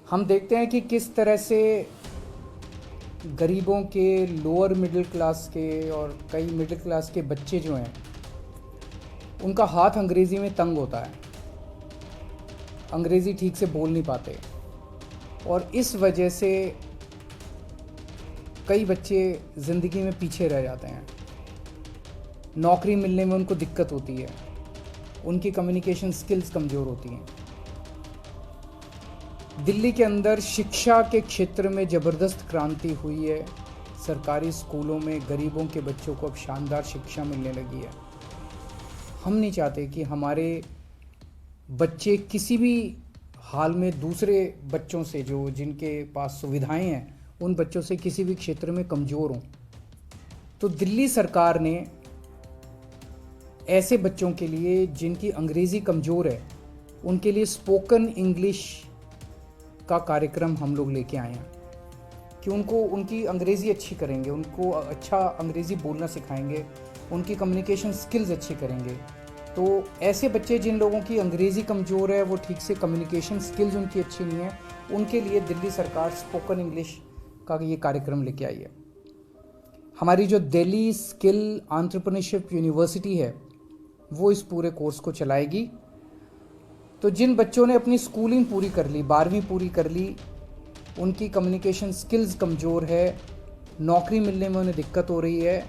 हम देखते हैं कि किस तरह से गरीबों के, लोअर मिडिल क्लास के और कई मिडिल क्लास के बच्चे जो हैं उनका हाथ अंग्रेज़ी में तंग होता है, अंग्रेज़ी ठीक से बोल नहीं पाते और इस वजह से कई बच्चे ज़िंदगी में पीछे रह जाते हैं। नौकरी मिलने में उनको दिक्कत होती है, उनकी कम्युनिकेशन स्किल्स कमज़ोर होती हैं। दिल्ली के अंदर शिक्षा के क्षेत्र में ज़बरदस्त क्रांति हुई है। सरकारी स्कूलों में गरीबों के बच्चों को अब शानदार शिक्षा मिलने लगी है। हम नहीं चाहते कि हमारे बच्चे किसी भी हाल में दूसरे बच्चों से, जो जिनके पास सुविधाएं हैं, उन बच्चों से किसी भी क्षेत्र में कमज़ोर हों। तो दिल्ली सरकार ने ऐसे बच्चों के लिए जिनकी अंग्रेज़ी कमज़ोर है, उनके लिए स्पोकन इंग्लिश का कार्यक्रम हम लोग लेके आए हैं कि उनको उनकी अंग्रेज़ी अच्छी करेंगे, उनको अच्छा अंग्रेज़ी बोलना सिखाएंगे, उनकी कम्युनिकेशन स्किल्स अच्छी करेंगे। तो ऐसे बच्चे जिन लोगों की अंग्रेज़ी कमज़ोर है, वो ठीक से कम्युनिकेशन स्किल्स उनकी अच्छी नहीं है, उनके लिए दिल्ली सरकार स्पोकन इंग्लिश का ये कार्यक्रम लेके आई है। हमारी जो दिल्ली स्किल एंटरप्रेन्योरशिप यूनिवर्सिटी है, वो इस पूरे कोर्स को चलाएगी। तो जिन बच्चों ने अपनी स्कूलिंग पूरी कर ली, 12वीं पूरी कर ली, उनकी कम्युनिकेशन स्किल्स कमज़ोर है, नौकरी मिलने में उन्हें दिक्कत हो रही है,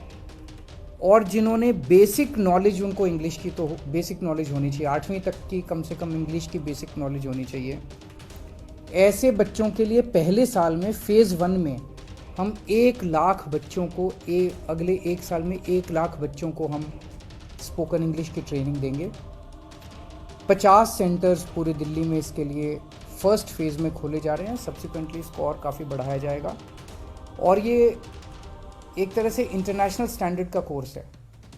और जिन्होंने बेसिक नॉलेज, उनको इंग्लिश की तो बेसिक नॉलेज होनी चाहिए, 8वीं तक की कम से कम इंग्लिश की बेसिक नॉलेज होनी चाहिए। ऐसे बच्चों के लिए पहले साल में फ़ेज़ 1 में हम 1 लाख बच्चों को अगले 1 साल में 1 लाख बच्चों को हम स्पोकन इंग्लिश की ट्रेनिंग देंगे। 50 सेंटर्स पूरे दिल्ली में इसके लिए फर्स्ट फेज़ में खोले जा रहे हैं। सब्सिक्वेंटली इसको और काफ़ी बढ़ाया जाएगा और ये एक तरह से इंटरनेशनल स्टैंडर्ड का कोर्स है।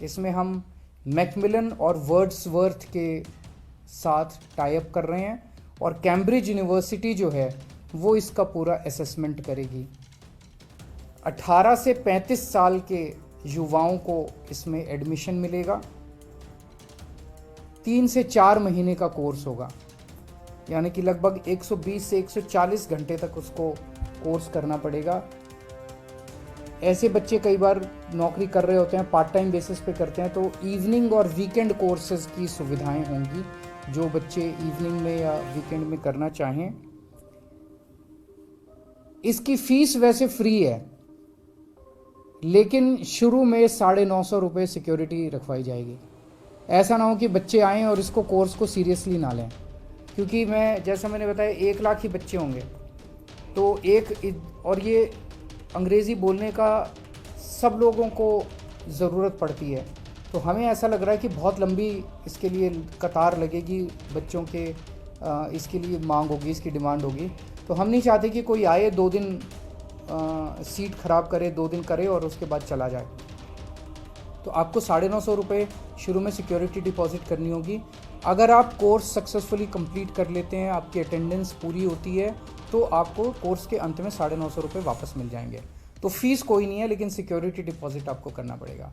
इसमें हम मैकमिलन और वर्ड्सवर्थ के साथ टाई अप कर रहे हैं और कैम्ब्रिज यूनिवर्सिटी जो है वो इसका पूरा असेसमेंट करेगी। 18 से 35 साल के युवाओं को इसमें एडमिशन मिलेगा। 3 से 4 महीने का कोर्स होगा, यानी कि लगभग 120 से 140 घंटे तक उसको कोर्स करना पड़ेगा। ऐसे बच्चे कई बार नौकरी कर रहे होते हैं, पार्ट टाइम बेसिस पे करते हैं, तो इवनिंग और वीकेंड कोर्सेज की सुविधाएं होंगी जो बच्चे इवनिंग में या वीकेंड में करना चाहें। इसकी फीस वैसे फ्री है, लेकिन शुरू में 950 रुपये सिक्योरिटी रखवाई जाएगी। ऐसा ना हो कि बच्चे आएँ और इसको कोर्स को सीरियसली ना लें, क्योंकि जैसा मैंने बताया 1 लाख ही बच्चे होंगे, तो और ये अंग्रेज़ी बोलने का सब लोगों को ज़रूरत पड़ती है। तो हमें ऐसा लग रहा है कि बहुत लंबी इसके लिए कतार लगेगी, बच्चों के इसके लिए मांग होगी, इसकी डिमांड होगी। तो हम नहीं चाहते कि कोई आए, 2 दिन सीट ख़राब करे, 2 दिन करे और उसके बाद चला जाए। तो आपको 950 रुपये शुरू में सिक्योरिटी डिपॉजिट करनी होगी। अगर आप कोर्स सक्सेसफुली कंप्लीट कर लेते हैं, आपकी अटेंडेंस पूरी होती है, तो आपको कोर्स के अंत में 950 रुपये वापस मिल जाएंगे। तो फीस कोई नहीं है, लेकिन सिक्योरिटी डिपॉजिट आपको करना पड़ेगा।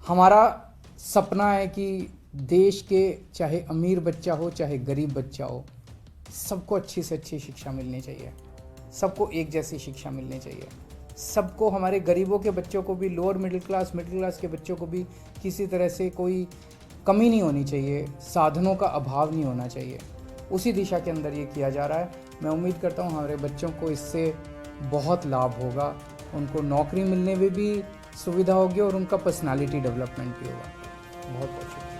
हमारा सपना है कि देश के चाहे अमीर बच्चा हो चाहे गरीब बच्चा हो, सबको अच्छी से अच्छी शिक्षा मिलनी चाहिए, सबको एक जैसी शिक्षा मिलनी चाहिए। सबको, हमारे गरीबों के बच्चों को भी, लोअर मिडिल क्लास के बच्चों को भी किसी तरह से कोई कमी नहीं होनी चाहिए, साधनों का अभाव नहीं होना चाहिए। उसी दिशा के अंदर ये किया जा रहा है। मैं उम्मीद करता हूँ हमारे बच्चों को इससे बहुत लाभ होगा, उनको नौकरी मिलने में भी सुविधा होगी और उनका पर्सनालिटी डेवलपमेंट भी होगा। बहुत बहुत शुक्रिया।